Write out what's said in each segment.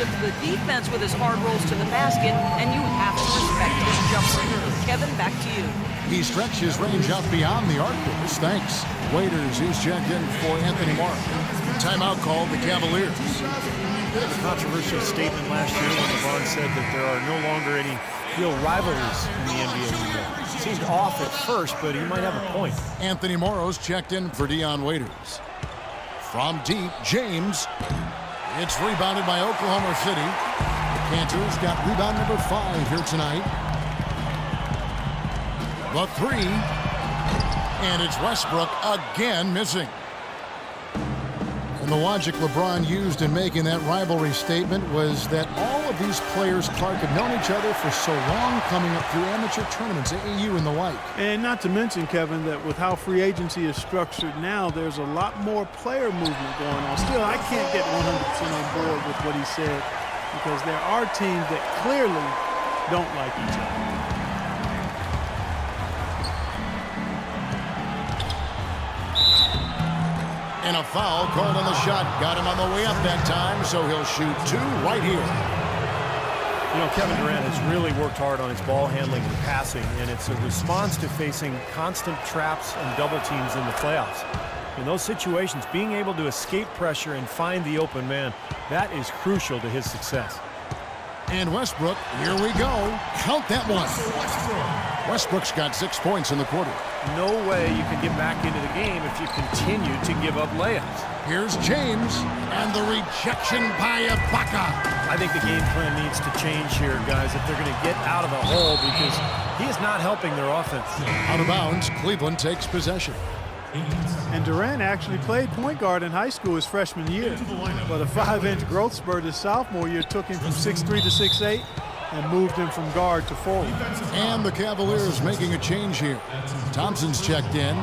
to the defense with his hard rolls to the basket, and you have to respect his jumper. Kevin, back to you. He stretched his range out beyond the arc boards. Thanks. Waiters, he's checked in for Anthony Morrow. Timeout called the Cavaliers. Bit of a controversial statement last year when LeBron said that there are no longer any real rivalries in the NBA anymore. It seemed off at first, but he might have a point. Anthony Morrow's checked in for Dion Waiters. From deep, James. It's rebounded by Oklahoma City. The Panthers got rebound number 5 here tonight. The 3. And it's Westbrook again missing. And the logic LeBron used in making that rivalry statement was that all of these players, Clark, have known each other for so long, coming up through amateur tournaments, AAU and the like. And not to mention, Kevin, that with how free agency is structured now, there's a lot more player movement going on. Still, I can't get 100% on board with what he said because there are teams that clearly don't like each other. And a foul called on the shot. Got him on the way up that time, so he'll shoot 2 right here. You know, Kevin Durant has really worked hard on his ball handling and passing, and it's a response to facing constant traps and double teams in the playoffs. In those situations, being able to escape pressure and find the open man, that is crucial to his success. And Westbrook, here we go. Count that one. Westbrook's got 6 points in the quarter. No way you can get back into the game if you continue to give up layups. Here's James, and the rejection by Ibaka. I think the game plan needs to change here, guys, if they're going to get out of the hole because he is not helping their offense. Out of bounds, Cleveland takes possession. And Durant actually played point guard in high school his freshman year. But a 5-inch growth spurt his sophomore year took him from 6'3" to 6'8" and moved him from guard to forward. And the Cavaliers making a change here. Thompson's checked in.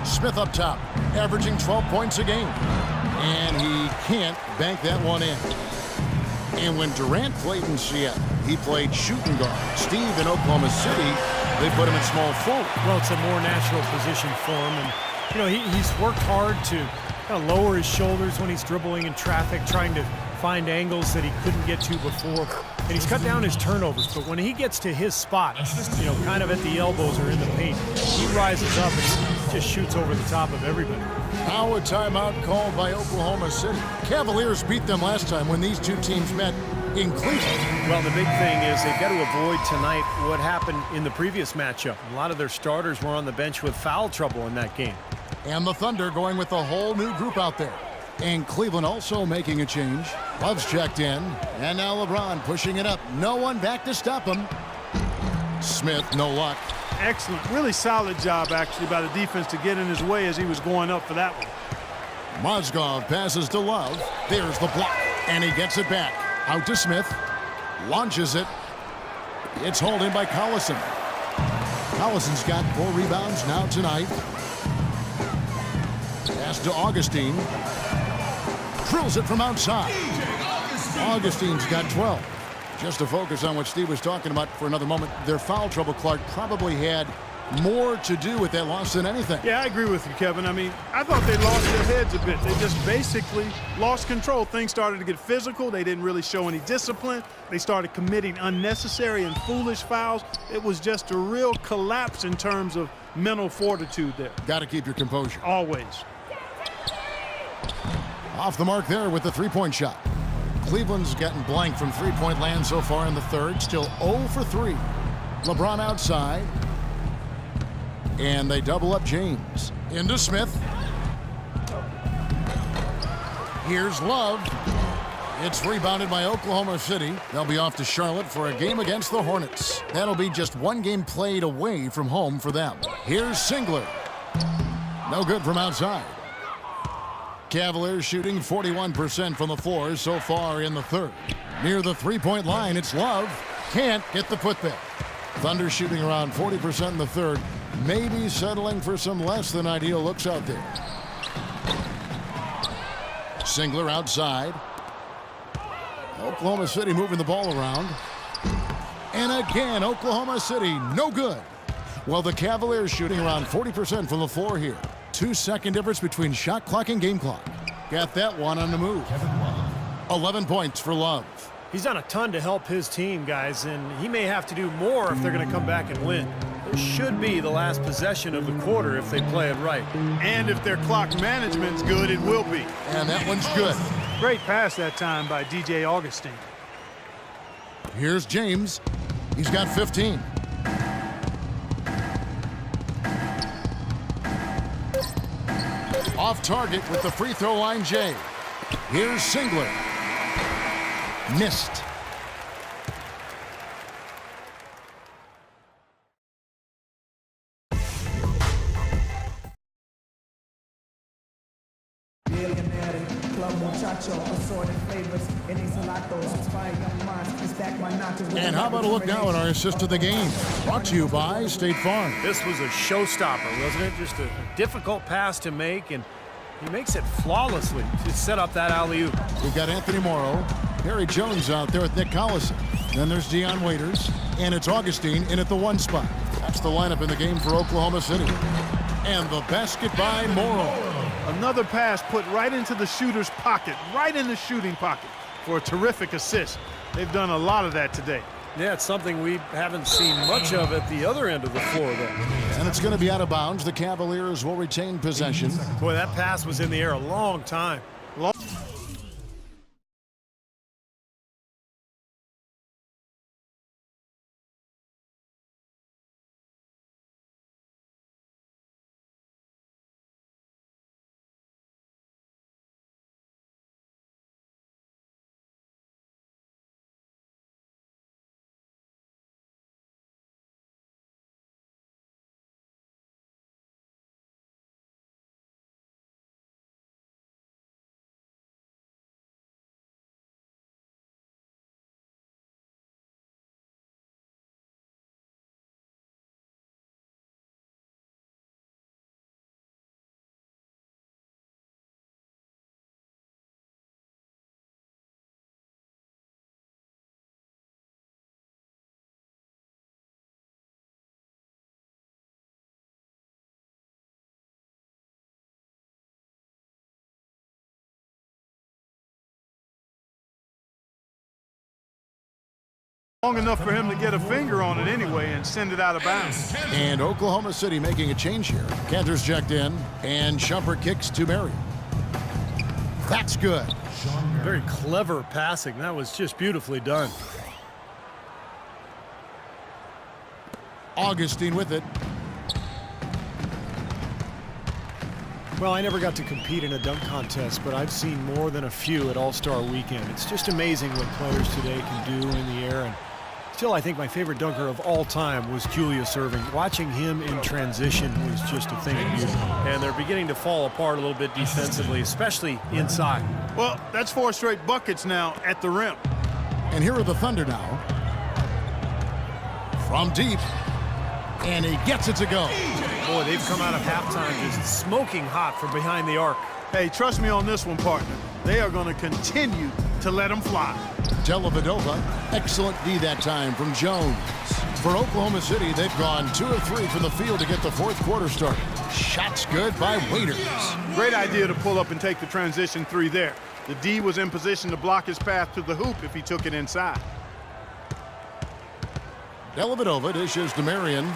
Smith up top, averaging 12 points a game. And he can't bank that one in. And when Durant played in Seattle, he played shooting guard. Steve in Oklahoma City, they put him in small forward. Well, it's a more natural position for him. And, you know, he's worked hard to kind of lower his shoulders when he's dribbling in traffic, trying to find angles that he couldn't get to before. And he's cut down his turnovers. But when he gets to his spot, you know, kind of at the elbows or in the paint, he rises up and he just shoots over the top of everybody. Now a timeout called by Oklahoma City. Cavaliers beat them last time when these two teams met in Cleveland. Well, the big thing is they've got to avoid tonight what happened in the previous matchup. A lot of their starters were on the bench with foul trouble in that game. And the Thunder going with a whole new group out there. And Cleveland also making a change. Love's checked in. And now LeBron pushing it up. No one back to stop him. Smith, no luck. Excellent, really solid job actually by the defense to get in his way as he was going up for that one. Mozgov passes to Love. There's the block. And he gets it back. Out to Smith. Launches it. It's hauled in by Collison. Collison's got 4 rebounds now tonight. Pass to Augustine. Drills it from outside. Augustine's got 12. Just to focus on what Steve was talking about for another moment, their foul trouble, Clark, probably had more to do with that loss than anything. Yeah, I agree with you, Kevin. I mean, I thought they lost their heads a bit. They just basically lost control. Things started to get physical. They didn't really show any discipline. They started committing unnecessary and foolish fouls. It was just a real collapse in terms of mental fortitude there. Got to keep your composure. Always. Off the mark there with the three-point shot. Cleveland's gotten blank from three-point land so far in the third. Still 0 for 3. LeBron outside. And they double up James. Into Smith. Here's Love. It's rebounded by Oklahoma City. They'll be off to Charlotte for a game against the Hornets. That'll be just one game played away from home for them. Here's Singler. No good from outside. Cavaliers shooting 41% from the floor so far in the third. Near the three-point line, it's Love. Can't get the putback. Thunder shooting around 40% in the third. Maybe settling for some less than ideal looks out there. Singler outside. Oklahoma City moving the ball around. And again, Oklahoma City, no good. Well, the Cavaliers shooting around 40% from the floor here. 2-second difference between shot clock and game clock. Got that one on the move. 11 points for Love. He's done a ton to help his team, guys, and he may have to do more if they're going to come back and win. This should be the last possession of the quarter if they play it right. And if their clock management's good, it will be. And that one's good. Great pass that time by DJ Augustine. Here's James. He's got 15. Off target with the free throw line, Jay. Here's Singler. Missed. And how about a look now at our assist of the game? Brought to you by State Farm. This was a showstopper, wasn't it? Just a difficult pass to make, and he makes it flawlessly to set up that alley-oop. We've got Anthony Morrow, Harry Jones out there with Nick Collison. Then there's Deion Waiters, and it's Augustine in at the 1 spot. That's the lineup in the game for Oklahoma City. And the basket by Morrow. Another pass put right into the shooter's pocket, right in the shooting pocket for a terrific assist. They've done a lot of that today. Yeah, it's something we haven't seen much of at the other end of the floor, though. And it's going to be out of bounds. The Cavaliers will retain possession. Boy, that pass was in the air a long time. Long enough for him to get a finger on it anyway and send it out of bounds. And Oklahoma City making a change here. Cantor's checked in, and Shumpert kicks to Marion. That's good. Very clever passing. That was just beautifully done. Augustine with it. Well, I never got to compete in a dunk contest, but I've seen more than a few at All-Star Weekend. It's just amazing what players today can do in the air. And still, I think my favorite dunker of all time was Julius Erving. Watching him in transition was just a thing of beauty. And they're beginning to fall apart a little bit defensively, especially inside. Well, that's 4 straight buckets now at the rim. And here are the Thunder now. From deep. And he gets it to go. Boy, they've come out of halftime just smoking hot from behind the arc. Hey, trust me on this one, partner. They are going to continue to let them fly. Dellavedova, excellent D that time from Jones. For Oklahoma City, they've gone 2 of 3 from the field to get the 4th quarter started. Shots good by Waiters. Great idea to pull up and take the transition 3 there. The D was in position to block his path to the hoop if he took it inside. Dellavedova dishes to Marion.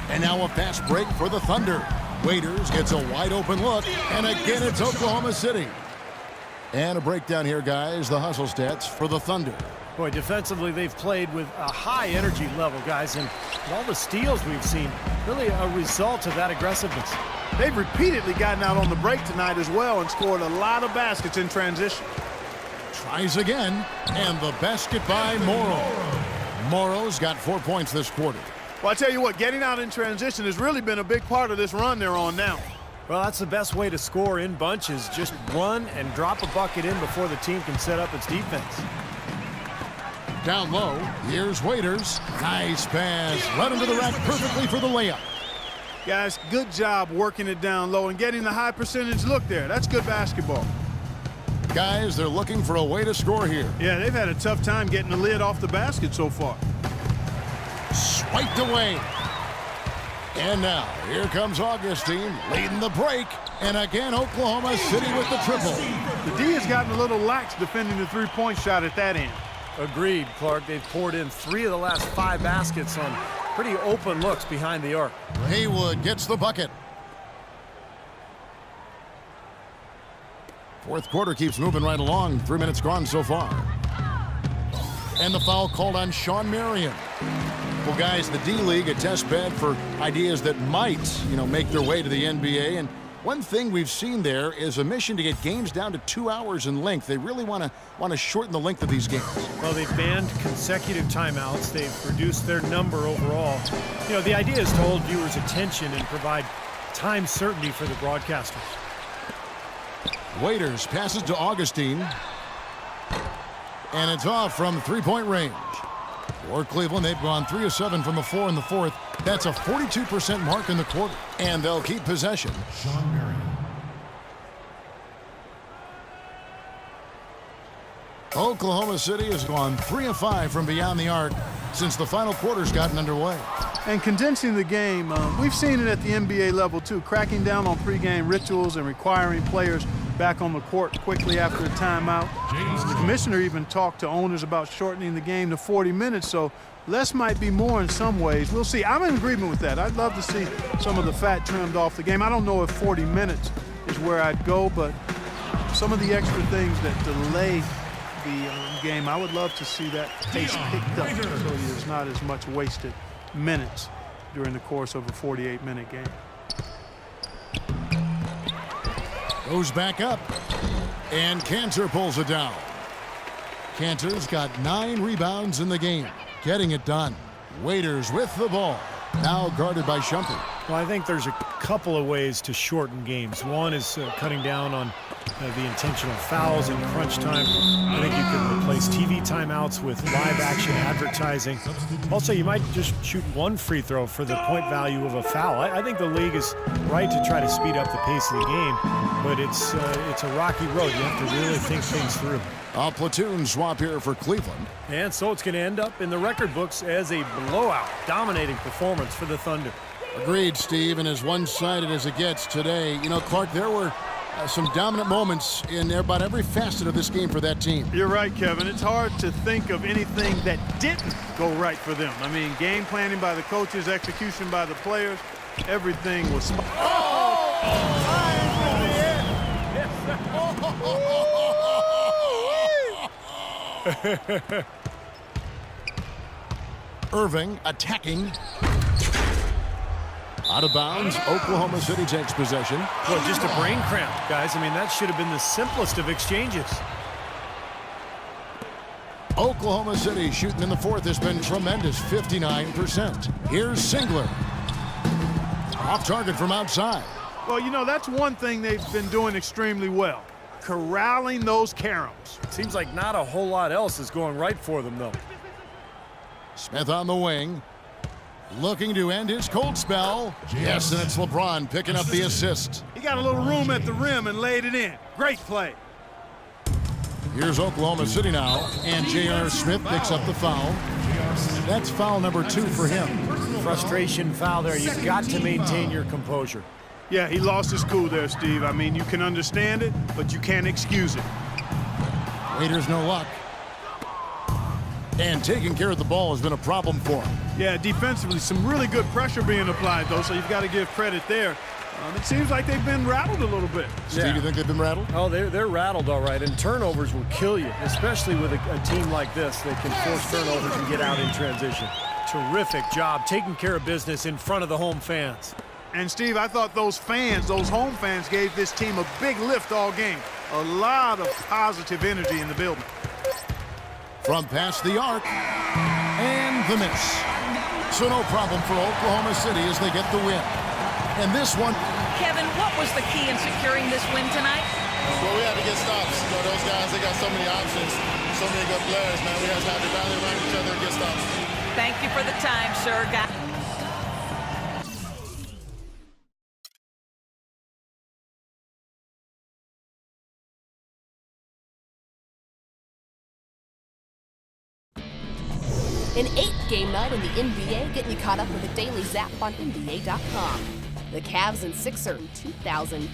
And now a fast break for the Thunder. Waiters gets a wide open look, and again it's Oklahoma City. And a breakdown here, guys. The hustle stats for the Thunder. Boy, defensively, they've played with a high energy level, guys, and all the steals we've seen, really a result of that aggressiveness. They've repeatedly gotten out on the break tonight as well and scored a lot of baskets in transition. Tries again, and the basket by Morrow. Morrow's got 4 points this quarter. Well, I tell you what, getting out in transition has really been a big part of this run they're on now. Well, that's the best way to score in bunches. Just run and drop a bucket in before the team can set up its defense. Down low, here's Waiters. Nice pass. Led him to the rack perfectly for the layup. Guys, good job working it down low and getting the high percentage look there. That's good basketball. Guys, they're looking for a way to score here. Yeah, they've had a tough time getting the lid off the basket so far. Swiped away. And now, here comes Augustine leading the break. And again, Oklahoma City with the triple. The D has gotten a little lax defending the three-point shot at that end. Agreed, Clark. They've poured in 3 of the last 5 baskets on pretty open looks behind the arc. Haywood gets the bucket. Fourth quarter keeps moving right along. 3 minutes gone so far. And the foul called on Sean Marion. Well, guys, the D-League, a test bed for ideas that might, make their way to the NBA. And one thing we've seen there is a mission to get games down to 2 hours in length. They really want to shorten the length of these games. Well, they've banned consecutive timeouts. They've reduced their number overall. The idea is to hold viewers' attention and provide time certainty for the broadcasters. Waiters passes to Augustine. And it's off from three-point range. For Cleveland, they've gone 3 of 7 from the floor in the fourth. That's a 42% mark in the quarter. And they'll keep possession. Sean Marion. Oklahoma City has gone 3 of 5 from beyond the arc since the final quarter's gotten underway. And condensing the game, we've seen it at the NBA level too, cracking down on pregame rituals and requiring players back on the court quickly after a timeout. The commissioner even talked to owners about shortening the game to 40 minutes, so less might be more in some ways. We'll see. I'm in agreement with that. I'd love to see some of the fat trimmed off the game. I don't know if 40 minutes is where I'd go, but some of the extra things that delay the game, I would love to see that pace picked up so there's not as much wasted minutes during the course of a 48-minute game. Goes back up. And Cantor pulls it down. Cantor's got 9 rebounds in the game. Getting it done. Waiters with the ball. Now guarded by Shumpert. Well, I think there's a couple of ways to shorten games. One is cutting down on the intentional fouls in crunch time. I think you can replace TV timeouts with live action advertising. Also, you might just shoot 1 free throw for the point value of a foul. I think the league is right to try to speed up the pace of the game, but it's a rocky road. You have to really think things through. A platoon swap here for Cleveland. And so it's going to end up in the record books as a blowout, dominating performance for the Thunder. Agreed, Steve, and as one-sided as it gets today. Clark, there were some dominant moments in about every facet of this game for that team. You're right, Kevin. It's hard to think of anything that didn't go right for them. I mean, game planning by the coaches, execution by the players, everything was Irving attacking. Out of bounds. Oklahoma City takes possession. Well, just a brain cramp, guys. I mean, that should have been the simplest of exchanges. Oklahoma City shooting in the fourth has been tremendous, 59%. Here's Singler. Off target from outside. Well, that's one thing they've been doing extremely well. Corralling those caroms. Seems like not a whole lot else is going right for them, though. Smith on the wing. Looking to end his cold spell. Yes, and it's LeBron picking up the assist. He got a little room at the rim and laid it in. Great play. Here's Oklahoma City now, and J.R. Smith picks up the foul. That's foul number 2 for him. Frustration foul there. You've got to maintain your composure. Yeah, he lost his cool there, Steve. I mean, you can understand it, but you can't excuse it. Waiters no luck. And taking care of the ball has been a problem for him. Yeah, defensively, some really good pressure being applied, though, so you've got to give credit there. It seems like they've been rattled a little bit. Steve, you think they've been rattled? Oh, they're rattled, all right, and turnovers will kill you, especially with a team like this that can force turnovers and get out in transition. Terrific job taking care of business in front of the home fans. And, Steve, I thought those home fans, gave this team a big lift all game. A lot of positive energy in the building. From past the arc, and the miss. So no problem for Oklahoma City as they get the win. And this one... Kevin, what was the key in securing this win tonight? Well, we had to get stops. Those guys, they got so many options, so many good players, man. We have to have to rally around each other and get stops. Thank you for the time, sir. An 8-game night in the NBA, getting you caught up with a daily zap on NBA.com. The Cavs and Sixers in 2002.